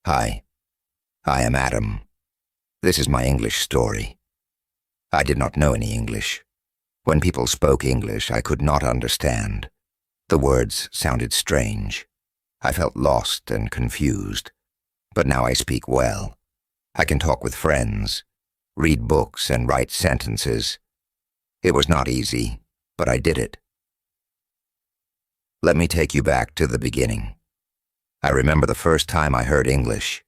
Hi, I am Adam. This is my English story. I did not know any English. When people spoke English, I could not understand. The words sounded strange. I felt lost and confused. But now I speak well. I can talk with friends, read books, and write sentences. It was not easy, but I did it. Let me take you back to the beginning. I remember the first time I heard English.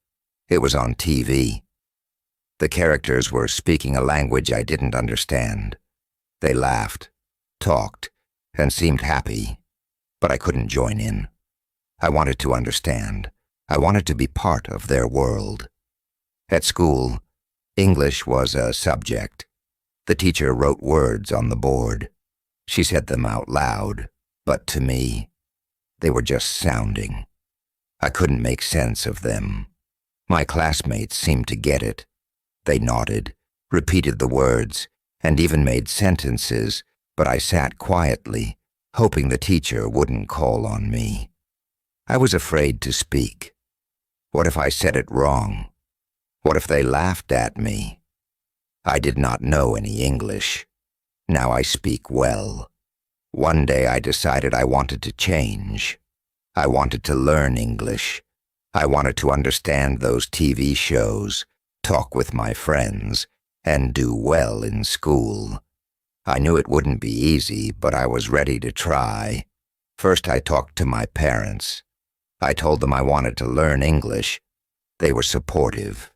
It was on TV. The characters were speaking a language I didn't understand. They laughed, talked, and seemed happy, but I couldn't join in. I wanted to understand. I wanted to be part of their world. At school, English was a subject. The teacher wrote words on the board. She said them out loud, but to me, they were just sounding. I couldn't make sense of them. My classmates seemed to get it. They nodded, repeated the words, and even made sentences, but I sat quietly, hoping the teacher wouldn't call on me. I was afraid to speak. What if I said it wrong? What if they laughed at me? I did not know any English. Now I speak well. One day I decided I wanted to change. I wanted to learn English. I wanted to understand those TV shows, talk with my friends, and do well in school. I knew it wouldn't be easy, but I was ready to try. First, I talked to my parents. I told them I wanted to learn English. They were supportive.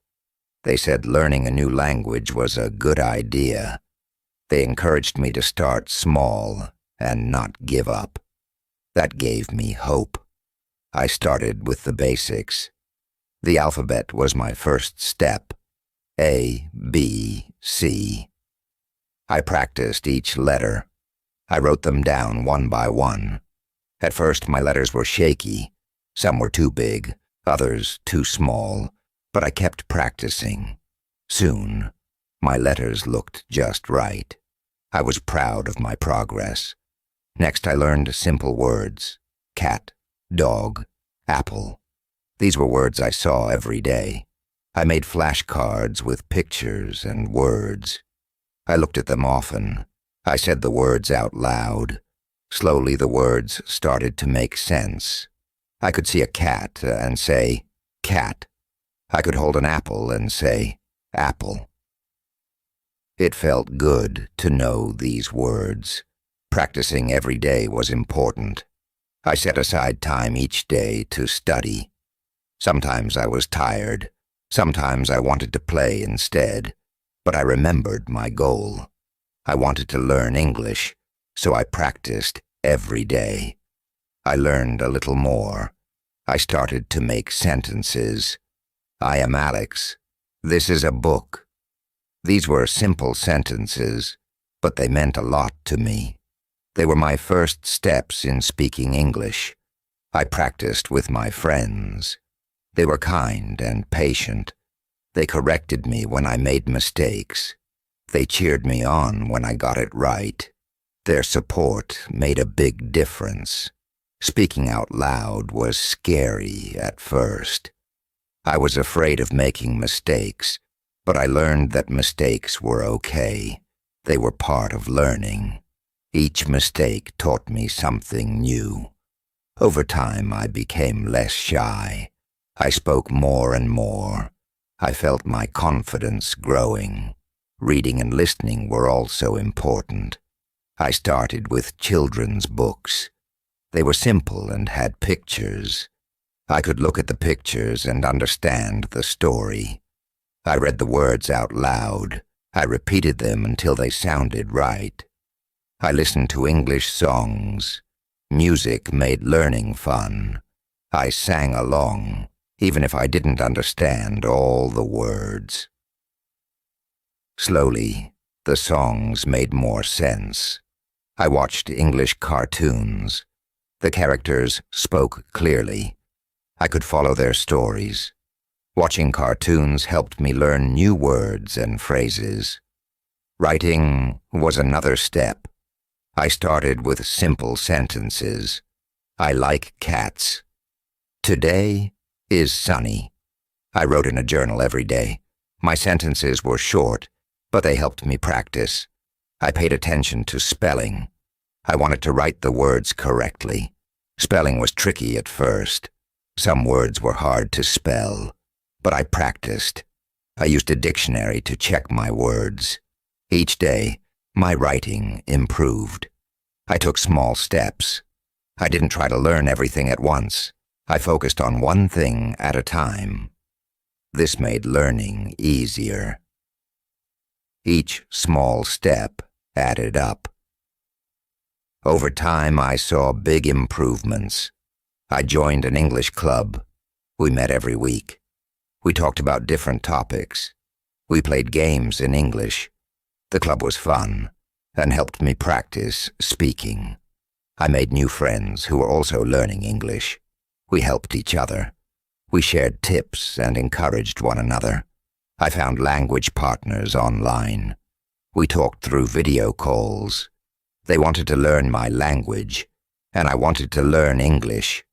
They said learning a new language was a good idea. They encouraged me to start small and not give up. That gave me hope. I started with the basics. The alphabet was my first step. A, B, C. I practiced each letter. I wrote them down one by one. At first, my letters were shaky. Some were too big, others too small, but I kept practicing. Soon, my letters looked just right. I was proud of my progress. Next, I learned simple words: cat, dog, apple. These were words I saw every day. I made flashcards with pictures and words. I looked at them often. I said the words out loud. Slowly the words started to make sense. I could see a cat and say, cat. I could hold an apple and say, apple. It felt good to know these words. Practicing every day was important. I set aside time each day to study. Sometimes I was tired. Sometimes I wanted to play instead. But I remembered my goal. I wanted to learn English, so I practiced every day. I learned a little more. I started to make sentences. I am Alex. This is a book. These were simple sentences, but they meant a lot to me. They were my first steps in speaking English. I practiced with my friends. They were kind and patient. They corrected me when I made mistakes. They cheered me on when I got it right. Their support made a big difference. Speaking out loud was scary at first. I was afraid of making mistakes, but I learned that mistakes were okay. They were part of learning. Each mistake taught me something new. Over time, I became less shy. I spoke more and more. I felt my confidence growing. Reading and listening were also important. I started with children's books. They were simple and had pictures. I could look at the pictures and understand the story. I read the words out loud. I repeated them until they sounded right. I listened to English songs. Music made learning fun. I sang along, even if I didn't understand all the words. Slowly, the songs made more sense. I watched English cartoons. The characters spoke clearly. I could follow their stories. Watching cartoons helped me learn new words and phrases. Writing was another step. I started with simple sentences. I like cats. Today is sunny. I wrote in a journal every day. My sentences were short, but they helped me practice. I paid attention to spelling. I wanted to write the words correctly. Spelling was tricky at first. Some words were hard to spell, but I practiced. I used a dictionary to check my words. Each day, my writing improved. I took small steps. I didn't try to learn everything at once. I focused on one thing at a time. This made learning easier. Each small step added up. Over time, I saw big improvements. I joined an English club. We met every week. We talked about different topics. We played games in English. The club was fun and helped me practice speaking. I made new friends who were also learning English. We helped each other. We shared tips and encouraged one another. I found language partners online. We talked through video calls. They wanted to learn my language, and I wanted to learn English.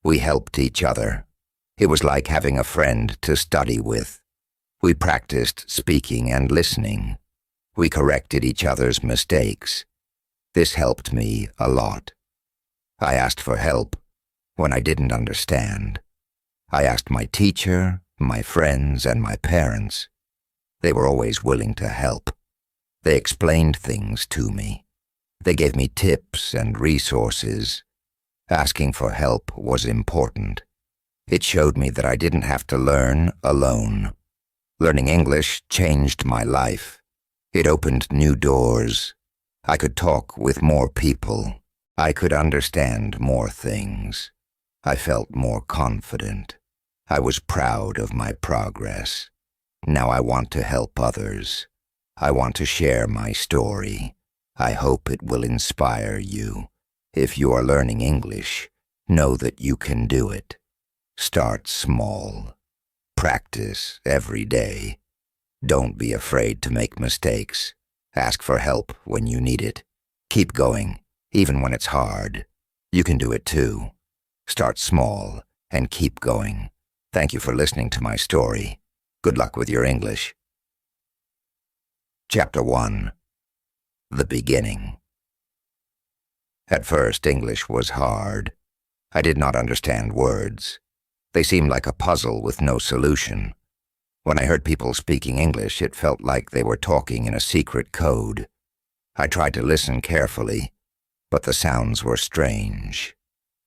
We helped each other. It was like having a friend to study with. We practiced speaking and listening. We corrected each other's mistakes. This helped me a lot. I asked for help when I didn't understand. I asked my teacher, my friends, and my parents. They were always willing to help. They explained things to me. They gave me tips and resources. Asking for help was important. It showed me that I didn't have to learn alone. Learning English changed my life. It opened new doors. I could talk with more people. I could understand more things. I felt more confident. I was proud of my progress. Now I want to help others. I want to share my story. I hope it will inspire you. If you are learning English, know that you can do it. Start small. Practice every day. Don't be afraid to make mistakes. Ask for help when you need it. Keep going, even when it's hard. You can do it too. Start small and keep going. Thank you for listening to my story. Good luck with your English. Chapter 1. The Beginning. At first, English was hard. I did not understand words. They seemed like a puzzle with no solution. When I heard people speaking English, it felt like they were talking in a secret code. I tried to listen carefully, but the sounds were strange.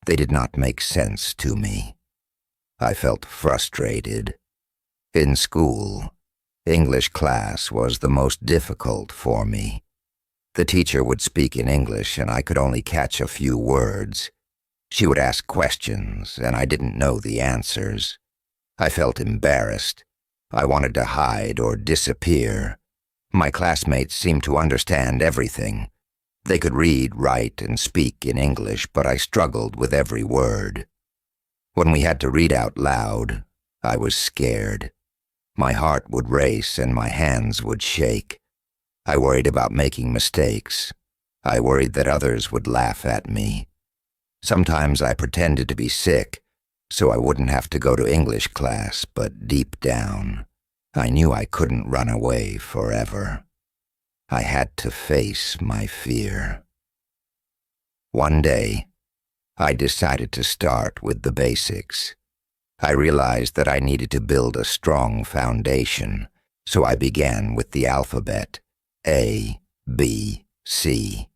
They did not make sense to me. I felt frustrated. In school, English class was the most difficult for me. The teacher would speak in English and I could only catch a few words. She would ask questions and I didn't know the answers. I felt embarrassed. I wanted to hide or disappear. My classmates seemed to understand everything. They could read, write, and speak in English, but I struggled with every word. When we had to read out loud, I was scared. My heart would race and my hands would shake. I worried about making mistakes. I worried that others would laugh at me. Sometimes I pretended to be sick, so I wouldn't have to go to English class, but deep down, I knew I couldn't run away forever. I had to face my fear. One day, I decided to start with the basics. I realized that I needed to build a strong foundation, so I began with the alphabet, A, B, C.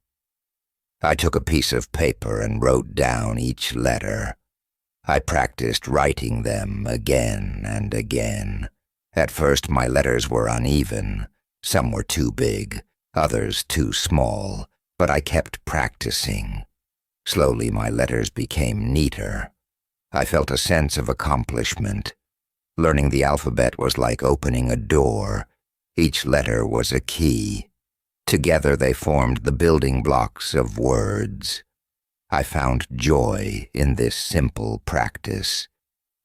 I took a piece of paper and wrote down each letter. I practiced writing them again and again. At first, my letters were uneven. Some were too big, others too small, but I kept practicing. Slowly, my letters became neater. I felt a sense of accomplishment. Learning the alphabet was like opening a door. Each letter was a key. Together they formed the building blocks of words. I found joy in this simple practice.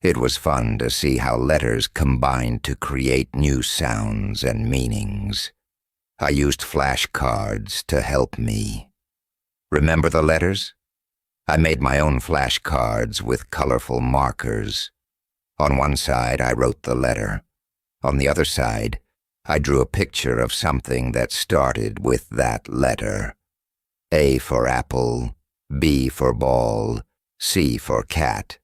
It was fun to see how letters combined to create new sounds and meanings. I used flashcards to help me. Remember the letters? I made my own flashcards with colorful markers. On one side, I wrote the letter. On the other side, I drew a picture of something that started with that letter. A for apple, B for ball, C for cat.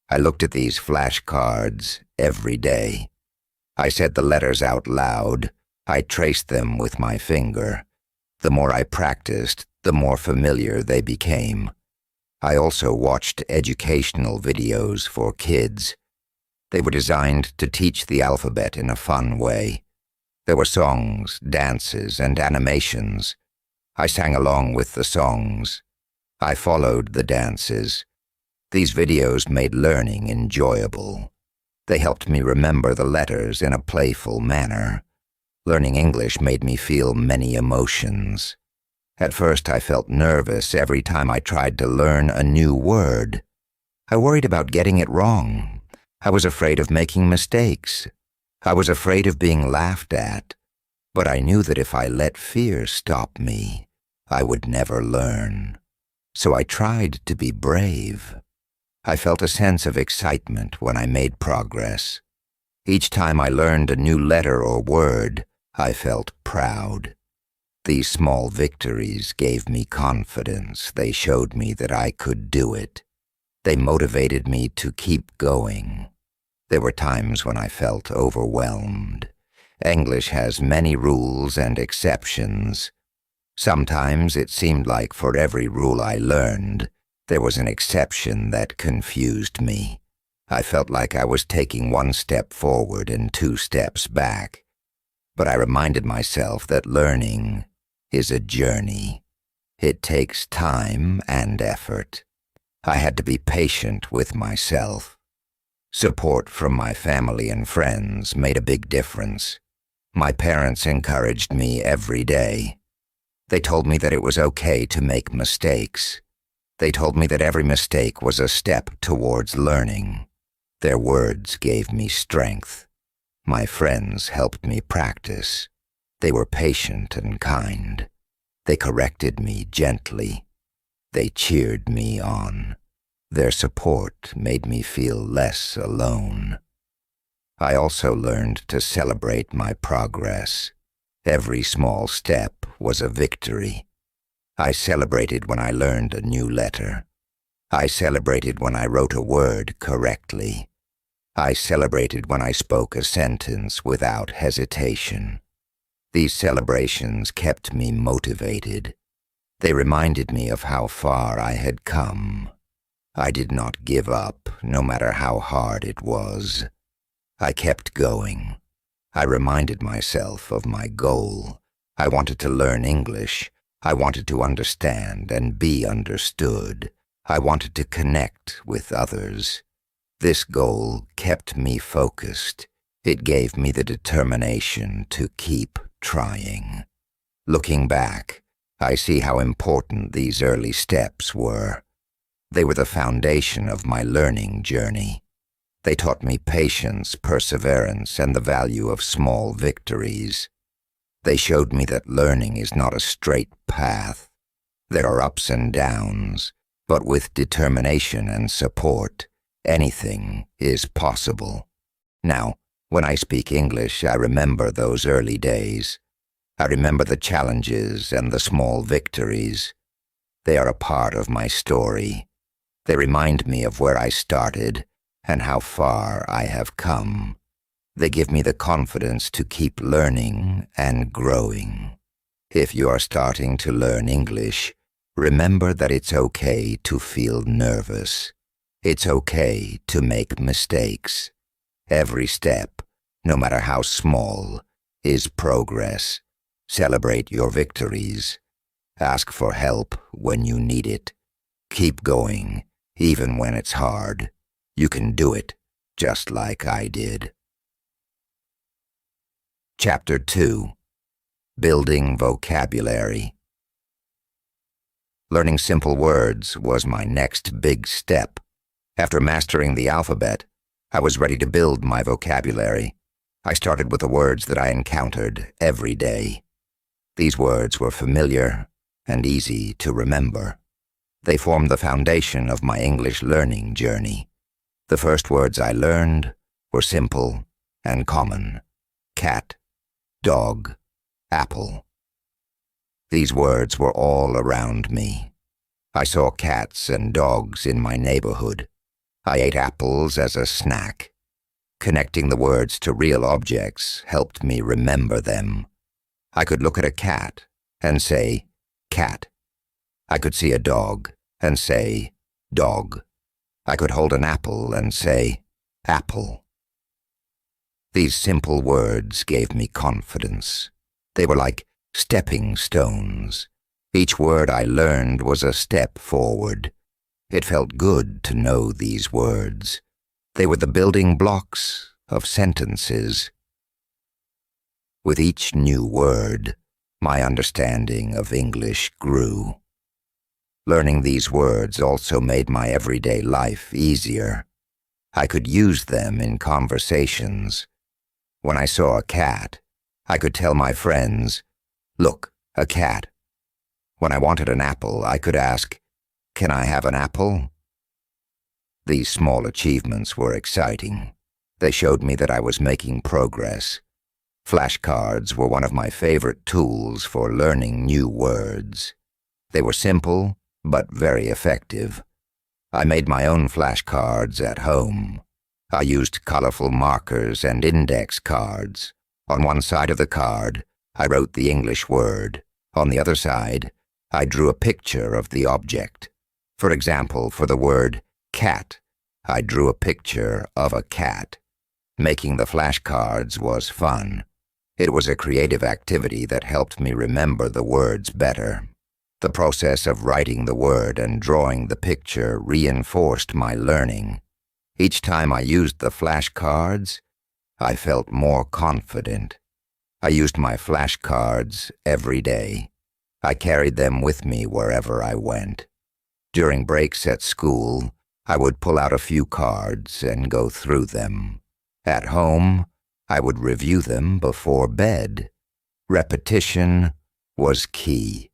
I looked at these flashcards every day. I said the letters out loud. I traced them with my finger. The more I practiced, the more familiar they became. I also watched educational videos for kids. They were designed to teach the alphabet in a fun way. There were songs, dances, and animations. I sang along with the songs. I followed the dances. These videos made learning enjoyable. They helped me remember the letters in a playful manner. Learning English made me feel many emotions. At first, I felt nervous every time I tried to learn a new word. I worried about getting it wrong. I was afraid of making mistakes. I was afraid of being laughed at. But I knew that if I let fear stop me, I would never learn. So I tried to be brave. I felt a sense of excitement when I made progress. Each time I learned a new letter or word, I felt proud. These small victories gave me confidence. They showed me that I could do it. They motivated me to keep going. There were times when I felt overwhelmed. English has many rules and exceptions. Sometimes it seemed like for every rule I learned, there was an exception that confused me. I felt like I was taking one step forward and 2 steps back. But I reminded myself that learning is a journey. It takes time and effort. I had to be patient with myself. Support from my family and friends made a big difference. My parents encouraged me every day. They told me that it was okay to make mistakes. They told me that every mistake was a step towards learning. Their words gave me strength. My friends helped me practice. They were patient and kind. They corrected me gently. They cheered me on. Their support made me feel less alone. I also learned to celebrate my progress. Every small step was a victory. I celebrated when I learned a new letter. I celebrated when I wrote a word correctly. I celebrated when I spoke a sentence without hesitation. These celebrations kept me motivated. They reminded me of how far I had come. I did not give up, no matter how hard it was. I kept going. I reminded myself of my goal. I wanted to learn English. I wanted to understand and be understood. I wanted to connect with others. This goal kept me focused. It gave me the determination to keep trying. Looking back, I see how important these early steps were. They were the foundation of my learning journey. They taught me patience, perseverance, and the value of small victories. They showed me that learning is not a straight path. There are ups and downs, but with determination and support, anything is possible. Now, when I speak English, I remember those early days. I remember the challenges and the small victories. They are a part of my story. They remind me of where I started and how far I have come. They give me the confidence to keep learning and growing. If you are starting to learn English, remember that it's okay to feel nervous. It's okay to make mistakes. Every step, no matter how small, is progress. Celebrate your victories. Ask for help when you need it. Keep going, even when it's hard. You can do it, just like I did. Chapter 2. Building Vocabulary. Learning simple words was my next big step. After mastering the alphabet, I was ready to build my vocabulary. I started with the words that I encountered every day. These words were familiar and easy to remember. They formed the foundation of my English learning journey. The first words I learned were simple and common. Cat, dog, apple. These words were all around me. I saw cats and dogs in my neighborhood. I ate apples as a snack. Connecting the words to real objects helped me remember them. I could look at a cat and say, cat. I could see a dog and say, dog. I could hold an apple and say, apple. These simple words gave me confidence. They were like stepping stones. Each word I learned was a step forward. It felt good to know these words. They were the building blocks of sentences. With each new word, my understanding of English grew. Learning these words also made my everyday life easier. I could use them in conversations. When I saw a cat, I could tell my friends, "Look, a cat." When I wanted an apple, I could ask, "Can I have an apple?" These small achievements were exciting. They showed me that I was making progress. Flashcards were one of my favorite tools for learning new words. They were simple, but very effective. I made my own flashcards at home. I used colorful markers and index cards. On one side of the card, I wrote the English word. On the other side, I drew a picture of the object. For example, for the word cat, I drew a picture of a cat. Making the flashcards was fun. It was a creative activity that helped me remember the words better. The process of writing the word and drawing the picture reinforced my learning. Each time I used the flashcards, I felt more confident. I used my flashcards every day. I carried them with me wherever I went. During breaks at school, I would pull out a few cards and go through them. At home, I would review them before bed. Repetition was key.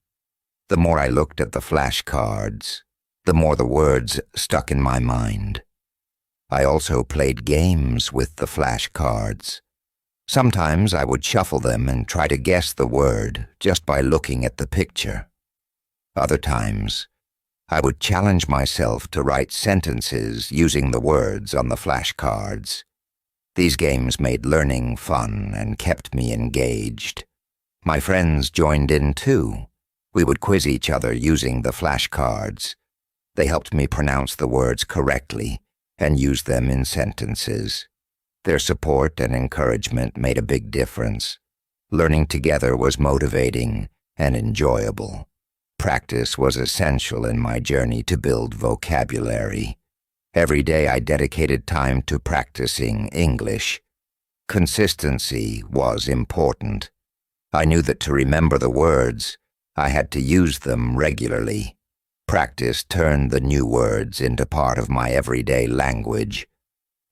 The more I looked at the flashcards, the more the words stuck in my mind. I also played games with the flashcards. Sometimes I would shuffle them and try to guess the word just by looking at the picture. Other times, I would challenge myself to write sentences using the words on the flashcards. These games made learning fun and kept me engaged. My friends joined in too. We would quiz each other using the flashcards. They helped me pronounce the words correctly and use them in sentences. Their support and encouragement made a big difference. Learning together was motivating and enjoyable. Practice was essential in my journey to build vocabulary. Every day I dedicated time to practicing English. Consistency was important. I knew that to remember the words, I had to use them regularly. Practice turned the new words into part of my everyday language.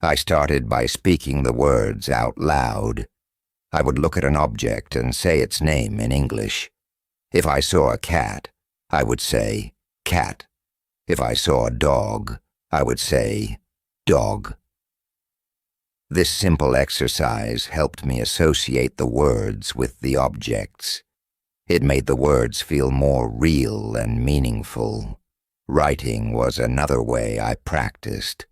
I started by speaking the words out loud. I would look at an object and say its name in English. If I saw a cat, I would say, cat. If I saw a dog, I would say, dog. This simple exercise helped me associate the words with the objects. It made the words feel more real and meaningful. Writing was another way I practiced.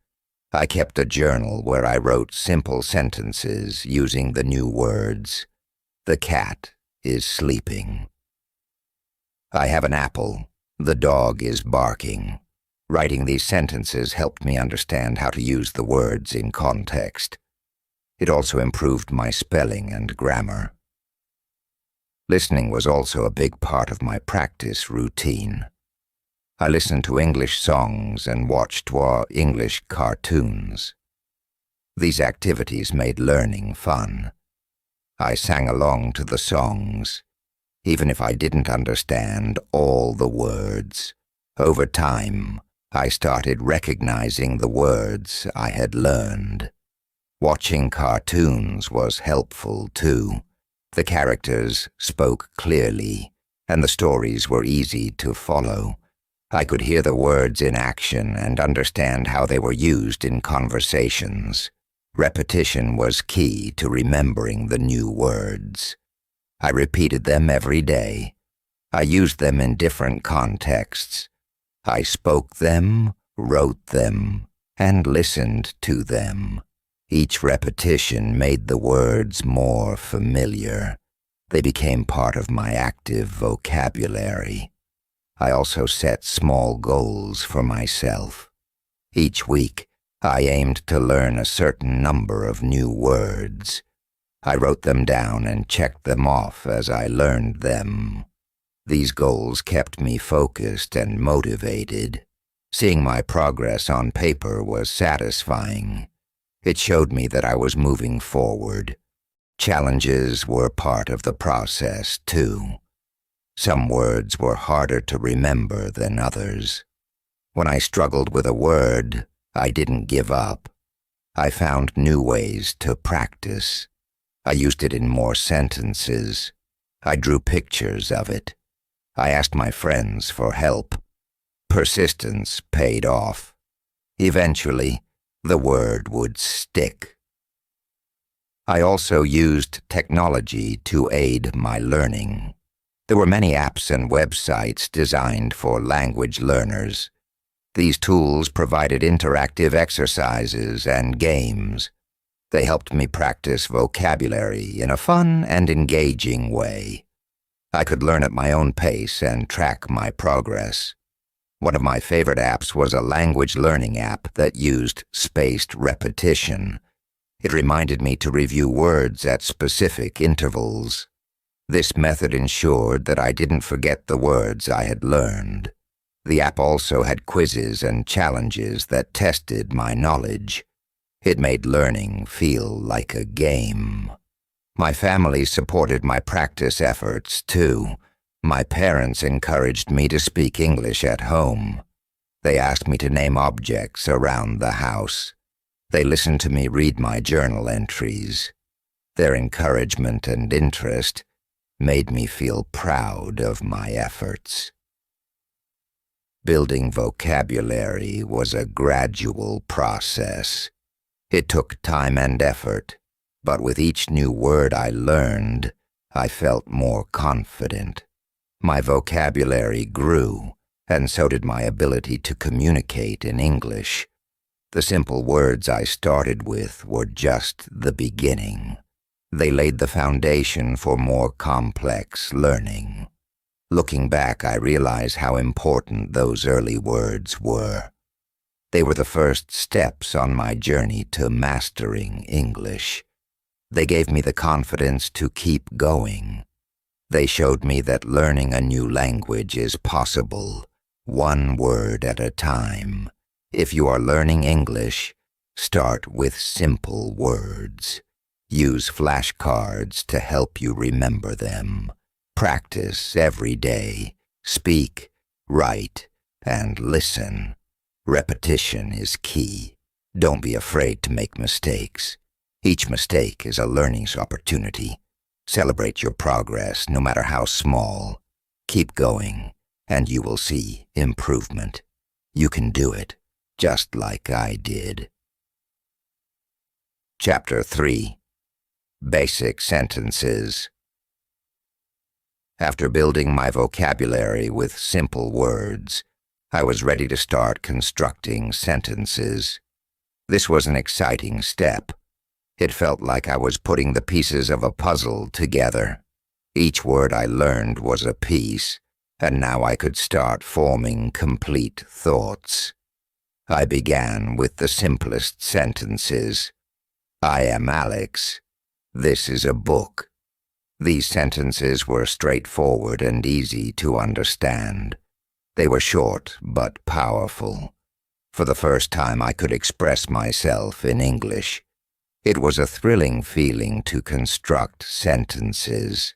I kept a journal where I wrote simple sentences using the new words. The cat is sleeping. I have an apple. The dog is barking. Writing these sentences helped me understand how to use the words in context. It also improved my spelling and grammar. Listening was also a big part of my practice routine. I listened to English songs and watched English cartoons. These activities made learning fun. I sang along to the songs, even if I didn't understand all the words. Over time, I started recognizing the words I had learned. Watching cartoons was helpful too. The characters spoke clearly, and the stories were easy to follow. I could hear the words in action and understand how they were used in conversations. Repetition was key to remembering the new words. I repeated them every day. I used them in different contexts. I spoke them, wrote them, and listened to them. Each repetition made the words more familiar. They became part of my active vocabulary. I also set small goals for myself. Each week, I aimed to learn a certain number of new words. I wrote them down and checked them off as I learned them. These goals kept me focused and motivated. Seeing my progress on paper was satisfying. It showed me that I was moving forward. Challenges were part of the process, too. Some words were harder to remember than others. When I struggled with a word, I didn't give up. I found new ways to practice. I used it in more sentences. I drew pictures of it. I asked my friends for help. Persistence paid off. Eventually, the word would stick. I also used technology to aid my learning. There were many apps and websites designed for language learners. These tools provided interactive exercises and games. They helped me practice vocabulary in a fun and engaging way. I could learn at my own pace and track my progress. One of my favorite apps was a language learning app that used spaced repetition. It reminded me to review words at specific intervals. This method ensured that I didn't forget the words I had learned. The app also had quizzes and challenges that tested my knowledge. It made learning feel like a game. My family supported my practice efforts, too. My parents encouraged me to speak English at home. They asked me to name objects around the house. They listened to me read my journal entries. Their encouragement and interest made me feel proud of my efforts. Building vocabulary was a gradual process. It took time and effort, but with each new word I learned, I felt more confident. My vocabulary grew, and so did my ability to communicate in English. The simple words I started with were just the beginning. They laid the foundation for more complex learning. Looking back, I realize how important those early words were. They were the first steps on my journey to mastering English. They gave me the confidence to keep going. They showed me that learning a new language is possible, one word at a time. If you are learning English, start with simple words. Use flashcards to help you remember them. Practice every day. Speak, write, and listen. Repetition is key. Don't be afraid to make mistakes. Each mistake is a learning opportunity. Celebrate your progress, no matter how small. Keep going, and you will see improvement. You can do it, just like I did. Chapter 3. Basic Sentences. After building my vocabulary with simple words, I was ready to start constructing sentences. This was an exciting step. It felt like I was putting the pieces of a puzzle together. Each word I learned was a piece, and now I could start forming complete thoughts. I began with the simplest sentences. I am Alex. This is a book. These sentences were straightforward and easy to understand. They were short but powerful. For the first time, I could express myself in English. It was a thrilling feeling to construct sentences.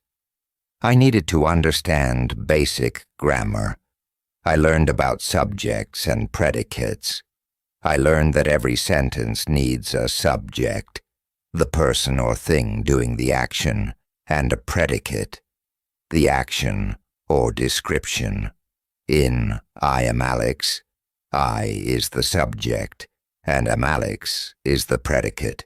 I needed to understand basic grammar. I learned about subjects and predicates. I learned that every sentence needs a subject, the person or thing doing the action, and a predicate, the action or description. In I am Alex, I is the subject, and am Alex is the predicate.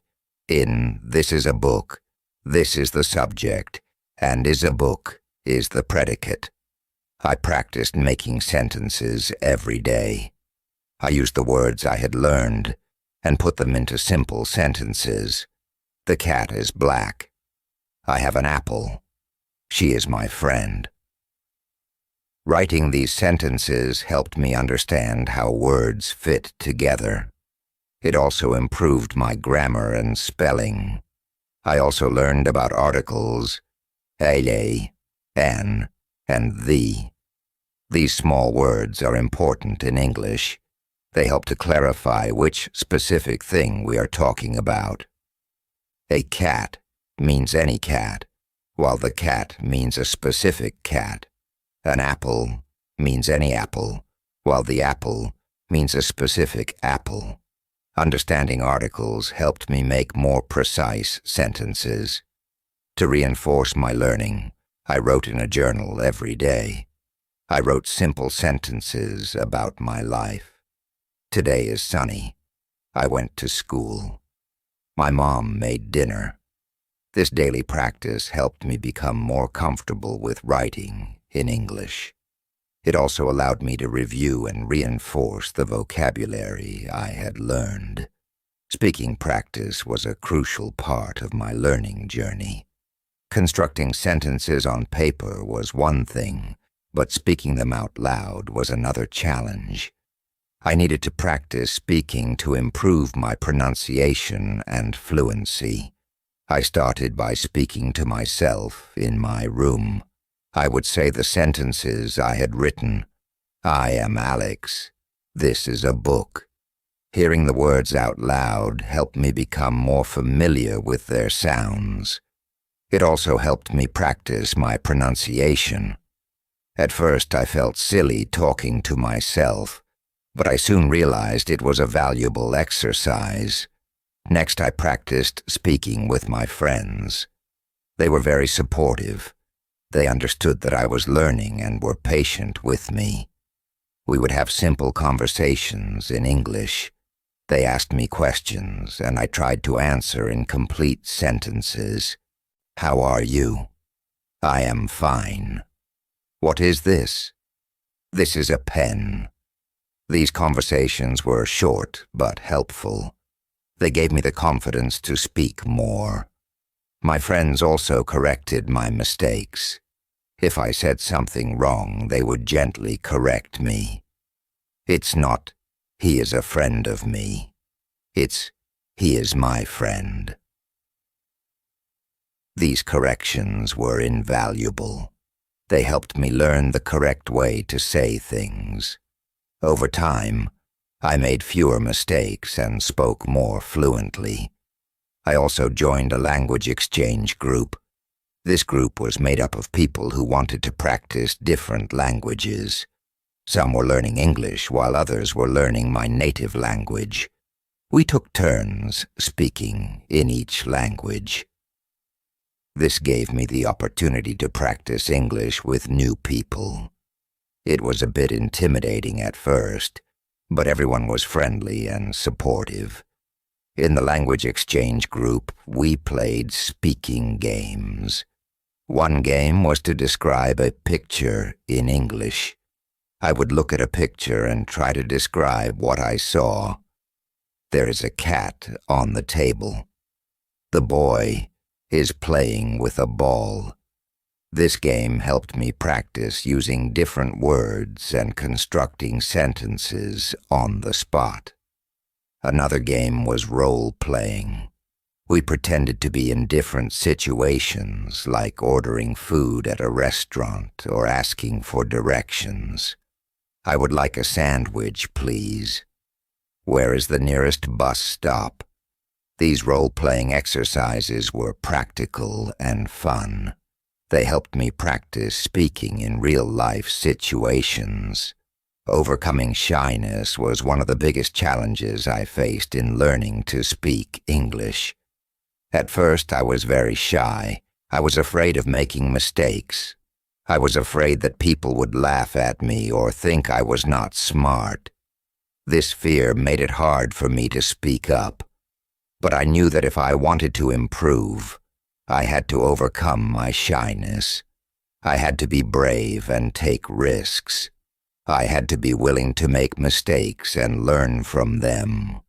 in "this is a book," "this is the subject," and "is a book" is the predicate. I practiced making sentences every day. I used the words I had learned and put them into simple sentences. The cat is black. I have an apple. She is my friend. Writing these sentences helped me understand how words fit together. It also improved my grammar and spelling. I also learned about articles, ele, an, and the. These small words are important in English. They help to clarify which specific thing we are talking about. A cat means any cat, while the cat means a specific cat. An apple means any apple, while the apple means a specific apple. Understanding articles helped me make more precise sentences. To reinforce my learning, I wrote in a journal every day. I wrote simple sentences about my life. Today is sunny. I went to school. My mom made dinner. This daily practice helped me become more comfortable with writing in English. It also allowed me to review and reinforce the vocabulary I had learned. Speaking practice was a crucial part of my learning journey. Constructing sentences on paper was one thing, but speaking them out loud was another challenge. I needed to practice speaking to improve my pronunciation and fluency. I started by speaking to myself in my room. I would say the sentences I had written. I am Alex. This is a book. Hearing the words out loud helped me become more familiar with their sounds. It also helped me practice my pronunciation. At first I felt silly talking to myself, but I soon realized it was a valuable exercise. Next I practiced speaking with my friends. They were very supportive. They understood that I was learning and were patient with me. We would have simple conversations in English. They asked me questions, and I tried to answer in complete sentences. How are you? I am fine. What is this? This is a pen. These conversations were short but helpful. They gave me the confidence to speak more. My friends also corrected my mistakes. If I said something wrong, they would gently correct me. It's not, he is a friend of me. It's, he is my friend. These corrections were invaluable. They helped me learn the correct way to say things. Over time, I made fewer mistakes and spoke more fluently. I also joined a language exchange group. This group was made up of people who wanted to practice different languages. Some were learning English while others were learning my native language. We took turns speaking in each language. This gave me the opportunity to practice English with new people. It was a bit intimidating at first, but everyone was friendly and supportive. In the language exchange group, we played speaking games. One game was to describe a picture in English. I would look at a picture and try to describe what I saw. There is a cat on the table. The boy is playing with a ball. This game helped me practice using different words and constructing sentences on the spot. Another game was role-playing. We pretended to be in different situations, like ordering food at a restaurant or asking for directions. I would like a sandwich, please. Where is the nearest bus stop? These role-playing exercises were practical and fun. They helped me practice speaking in real-life situations. Overcoming shyness was one of the biggest challenges I faced in learning to speak English. At first, I was very shy. I was afraid of making mistakes. I was afraid that people would laugh at me or think I was not smart. This fear made it hard for me to speak up. But I knew that if I wanted to improve, I had to overcome my shyness. I had to be brave and take risks. I had to be willing to make mistakes and learn from them.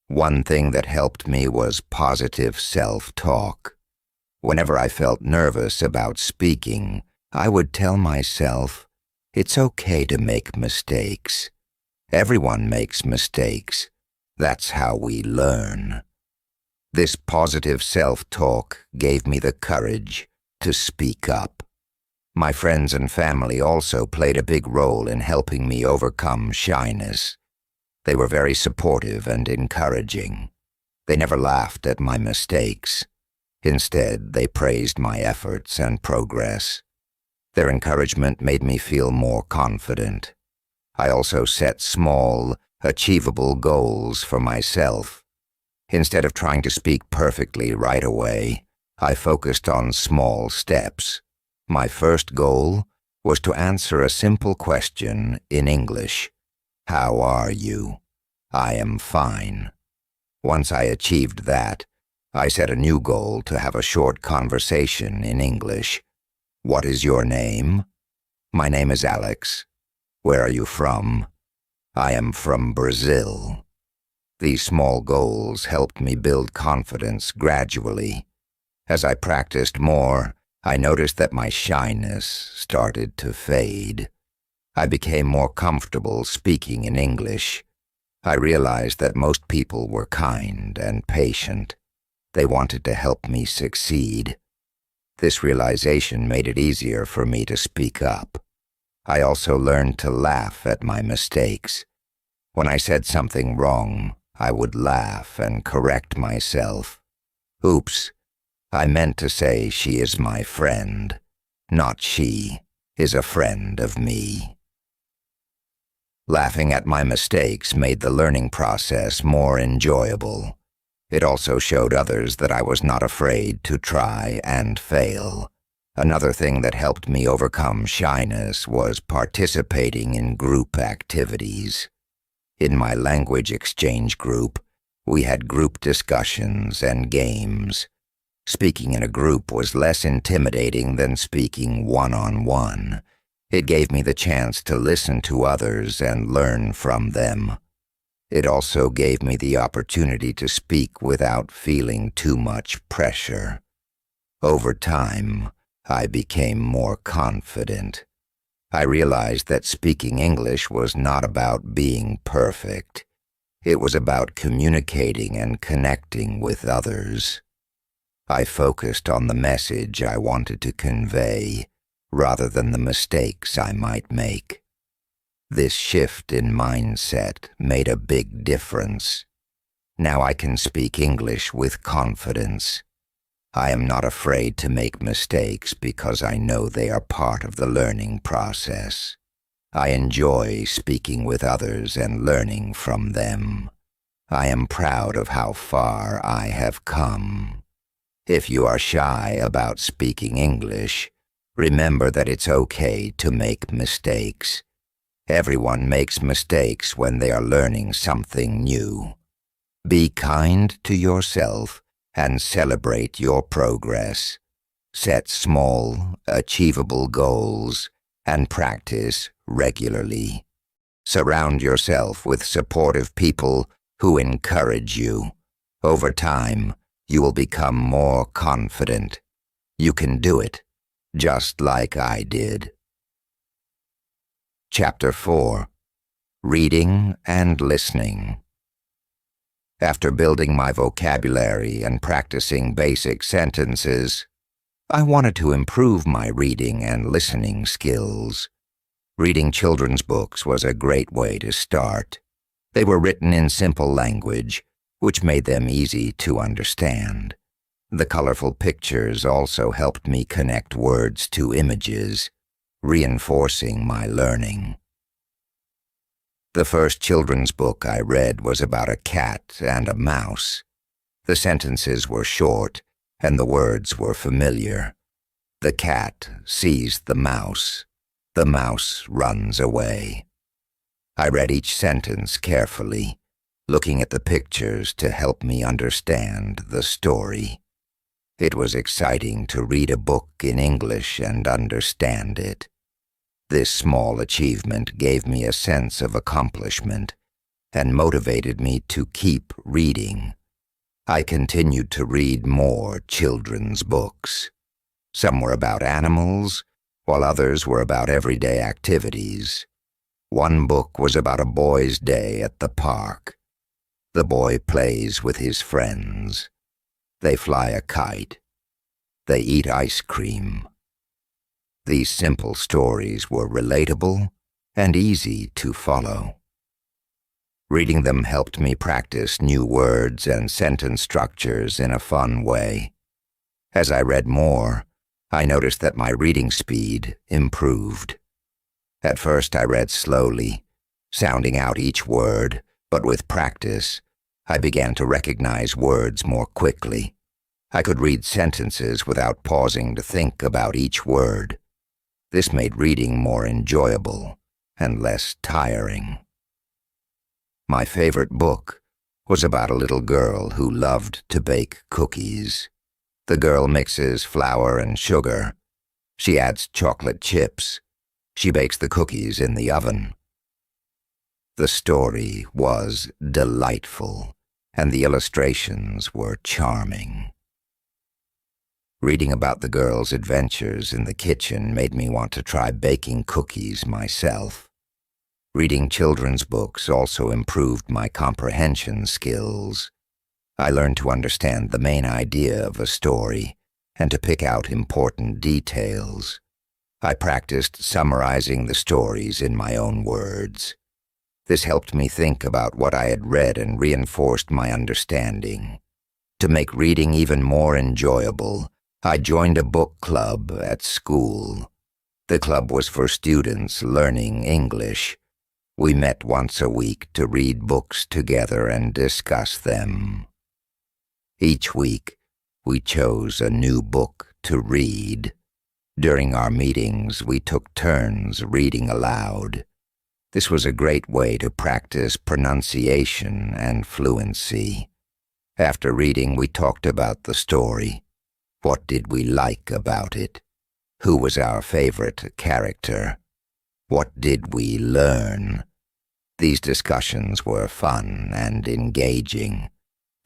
One thing that helped me was positive self-talk. Whenever I felt nervous about speaking, I would tell myself, "It's okay to make mistakes. Everyone makes mistakes. That's how we learn." This positive self-talk gave me the courage to speak up. My friends and family also played a big role in helping me overcome shyness. They were very supportive and encouraging. They never laughed at my mistakes. Instead, they praised my efforts and progress. Their encouragement made me feel more confident. I also set small, achievable goals for myself. Instead of trying to speak perfectly right away, I focused on small steps. My first goal was to answer a simple question in English. "How are you?" "I am fine." Once I achieved that, I set a new goal to have a short conversation in English. "What is your name?" "My name is Alex." "Where are you from?" "I am from Brazil." These small goals helped me build confidence gradually. As I practiced more, I noticed that my shyness started to fade. I became more comfortable speaking in English. I realized that most people were kind and patient. They wanted to help me succeed. This realization made it easier for me to speak up. I also learned to laugh at my mistakes. When I said something wrong, I would laugh and correct myself. "Oops, I meant to say she is my friend, not she is a friend of me." Laughing at my mistakes made the learning process more enjoyable. It also showed others that I was not afraid to try and fail. Another thing that helped me overcome shyness was participating in group activities. In my language exchange group, we had group discussions and games. Speaking in a group was less intimidating than speaking one-on-one. It gave me the chance to listen to others and learn from them. It also gave me the opportunity to speak without feeling too much pressure. Over time, I became more confident. I realized that speaking English was not about being perfect. It was about communicating and connecting with others. I focused on the message I wanted to convey, rather than the mistakes I might make. This shift in mindset made a big difference. Now I can speak English with confidence. I am not afraid to make mistakes because I know they are part of the learning process. I enjoy speaking with others and learning from them. I am proud of how far I have come. If you are shy about speaking English, remember that it's okay to make mistakes. Everyone makes mistakes when they are learning something new. Be kind to yourself and celebrate your progress. Set small, achievable goals and practice regularly. Surround yourself with supportive people who encourage you. Over time, you will become more confident. You can do it, just like I did. Chapter 4. Reading and Listening. After building my vocabulary and practicing basic sentences, I wanted to improve my reading and listening skills. Reading children's books was a great way to start. They were written in simple language, which made them easy to understand. The colorful pictures also helped me connect words to images, reinforcing my learning. The first children's book I read was about a cat and a mouse. The sentences were short, and the words were familiar. The cat sees the mouse. The mouse runs away. I read each sentence carefully. looking at the pictures to help me understand the story. It was exciting to read a book in English and understand it. This small achievement gave me a sense of accomplishment and motivated me to keep reading. I continued to read more children's books. Some were about animals, while others were about everyday activities. One book was about a boy's day at the park. The boy plays with his friends. They fly a kite. They eat ice cream. These simple stories were relatable and easy to follow. Reading them helped me practice new words and sentence structures in a fun way. As I read more, I noticed that my reading speed improved. At first I read slowly, sounding out each word, but with practice, I began to recognize words more quickly. I could read sentences without pausing to think about each word. This made reading more enjoyable and less tiring. My favorite book was about a little girl who loved to bake cookies. The girl mixes flour and sugar. She adds chocolate chips. She bakes the cookies in the oven. The story was delightful, and the illustrations were charming. Reading about the girl's adventures in the kitchen made me want to try baking cookies myself. Reading children's books also improved my comprehension skills. I learned to understand the main idea of a story and to pick out important details. I practiced summarizing the stories in my own words. This helped me think about what I had read and reinforced my understanding. To make reading even more enjoyable, I joined a book club at school. The club was for students learning English. We met once a week to read books together and discuss them. Each week, we chose a new book to read. During our meetings, we took turns reading aloud. This was a great way to practice pronunciation and fluency. After reading, we talked about the story. What did we like about it? Who was our favorite character? What did we learn? These discussions were fun and engaging.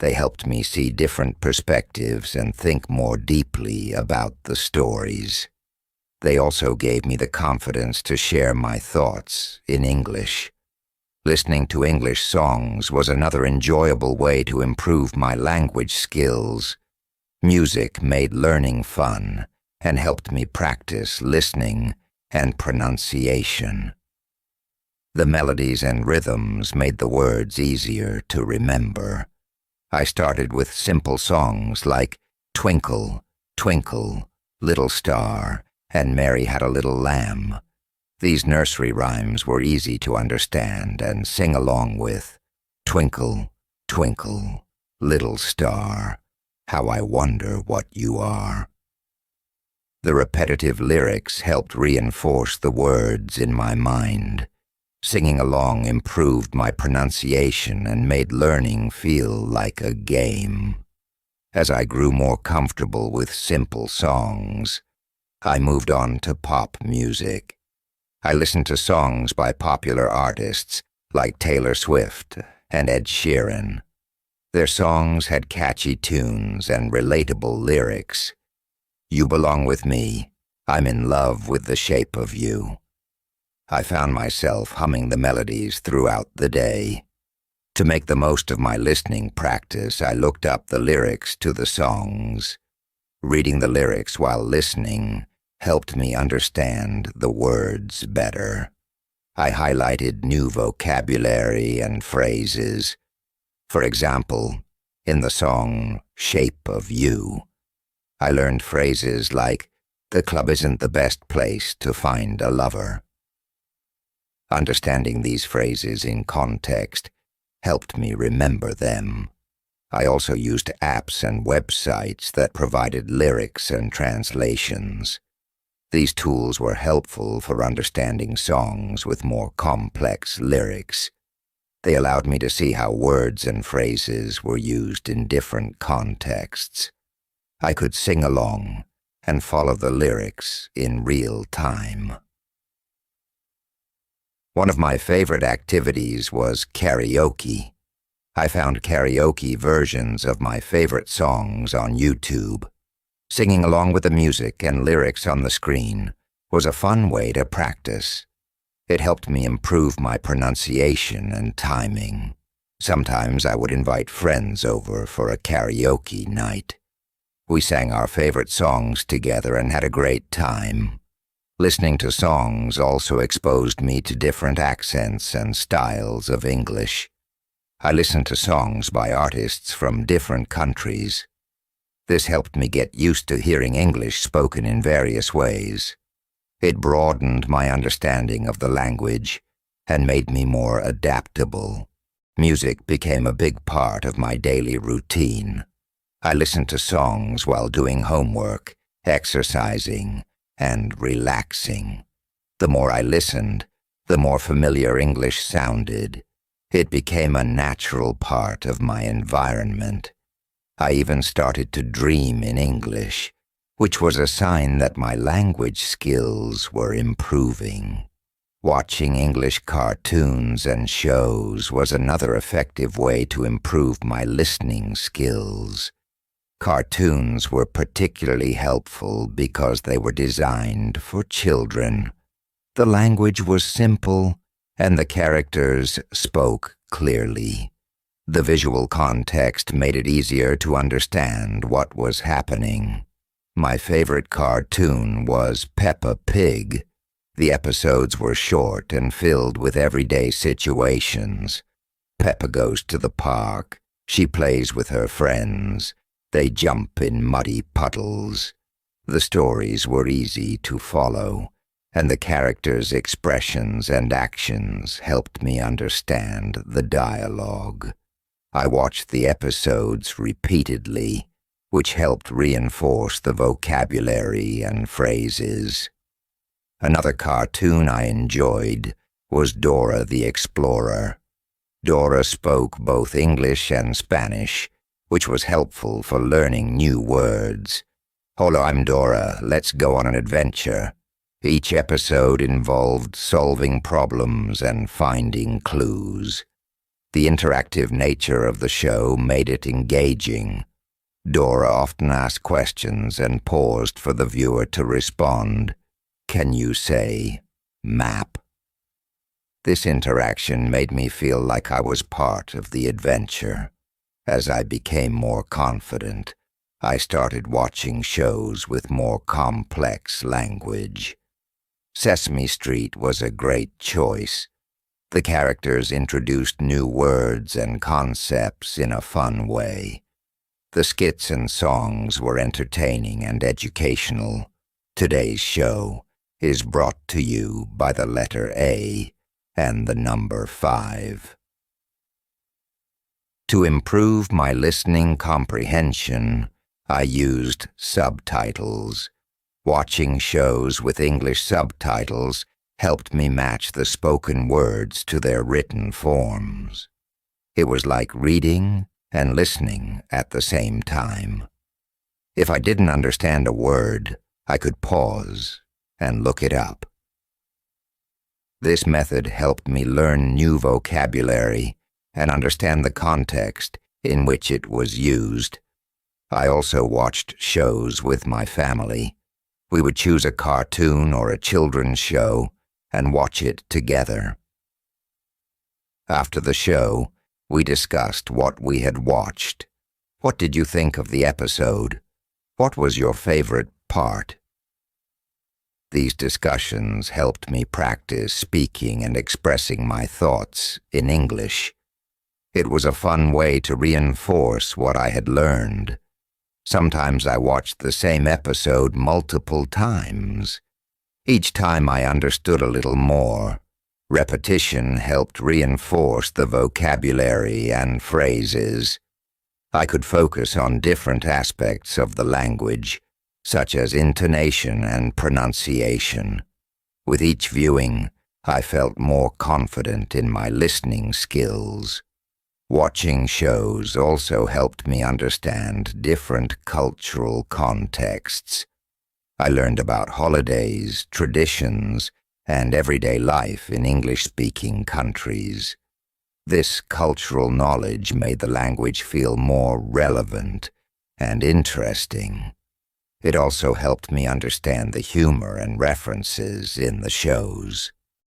They helped me see different perspectives and think more deeply about the stories. They also gave me the confidence to share my thoughts in English. Listening to English songs was another enjoyable way to improve my language skills. Music made learning fun and helped me practice listening and pronunciation. The melodies and rhythms made the words easier to remember. I started with simple songs like Twinkle, Twinkle, Little Star, and Mary Had a Little Lamb. These nursery rhymes were easy to understand and sing along with. Twinkle, twinkle, little star, how I wonder what you are. The repetitive lyrics helped reinforce the words in my mind. Singing along improved my pronunciation and made learning feel like a game. As I grew more comfortable with simple songs, I moved on to pop music. I listened to songs by popular artists like Taylor Swift and Ed Sheeran. Their songs had catchy tunes and relatable lyrics. You belong with me. I'm in love with the shape of you. I found myself humming the melodies throughout the day. To make the most of my listening practice, I looked up the lyrics to the songs. Reading the lyrics while listening helped me understand the words better. I highlighted new vocabulary and phrases. For example, in the song Shape of You, I learned phrases like, the club isn't the best place to find a lover. Understanding these phrases in context helped me remember them. I also used apps and websites that provided lyrics and translations. These tools were helpful for understanding songs with more complex lyrics. They allowed me to see how words and phrases were used in different contexts. I could sing along and follow the lyrics in real time. One of my favorite activities was karaoke. I found karaoke versions of my favorite songs on YouTube. Singing along with the music and lyrics on the screen was a fun way to practice. It helped me improve my pronunciation and timing. Sometimes I would invite friends over for a karaoke night. We sang our favorite songs together and had a great time. Listening to songs also exposed me to different accents and styles of English. I listened to songs by artists from different countries. This helped me get used to hearing English spoken in various ways. It broadened my understanding of the language and made me more adaptable. Music became a big part of my daily routine. I listened to songs while doing homework, exercising, and relaxing. The more I listened, the more familiar English sounded. It became a natural part of my environment. I even started to dream in English, which was a sign that my language skills were improving. Watching English cartoons and shows was another effective way to improve my listening skills. Cartoons were particularly helpful because they were designed for children. The language was simple, and the characters spoke clearly. The visual context made it easier to understand what was happening. My favorite cartoon was Peppa Pig. The episodes were short and filled with everyday situations. Peppa goes to the park. She plays with her friends. They jump in muddy puddles. The stories were easy to follow, and the characters' expressions and actions helped me understand the dialogue. I watched the episodes repeatedly, which helped reinforce the vocabulary and phrases. Another cartoon I enjoyed was Dora the Explorer. Dora spoke both English and Spanish, which was helpful for learning new words. "Hola, I'm Dora. Let's go on an adventure." Each episode involved solving problems and finding clues. The interactive nature of the show made it engaging. Dora often asked questions and paused for the viewer to respond. "Can you say map?" This interaction made me feel like I was part of the adventure. As I became more confident, I started watching shows with more complex language. Sesame Street was a great choice. The characters introduced new words and concepts in a fun way. The skits and songs were entertaining and educational. Today's show is brought to you by the letter A and the number 5. To improve my listening comprehension, I used subtitles. Watching shows with English subtitles helped me match the spoken words to their written forms. It was like reading and listening at the same time. If I didn't understand a word, I could pause and look it up. This method helped me learn new vocabulary and understand the context in which it was used. I also watched shows with my family. We would choose a cartoon or a children's show and watch it together. After the show, we discussed what we had watched. What did you think of the episode? What was your favorite part? These discussions helped me practice speaking and expressing my thoughts in English. It was a fun way to reinforce what I had learned. Sometimes I watched the same episode multiple times. Each time I understood a little more. Repetition helped reinforce the vocabulary and phrases. I could focus on different aspects of the language, such as intonation and pronunciation. With each viewing, I felt more confident in my listening skills. Watching shows also helped me understand different cultural contexts. I learned about holidays, traditions, and everyday life in English-speaking countries. This cultural knowledge made the language feel more relevant and interesting. It also helped me understand the humor and references in the shows.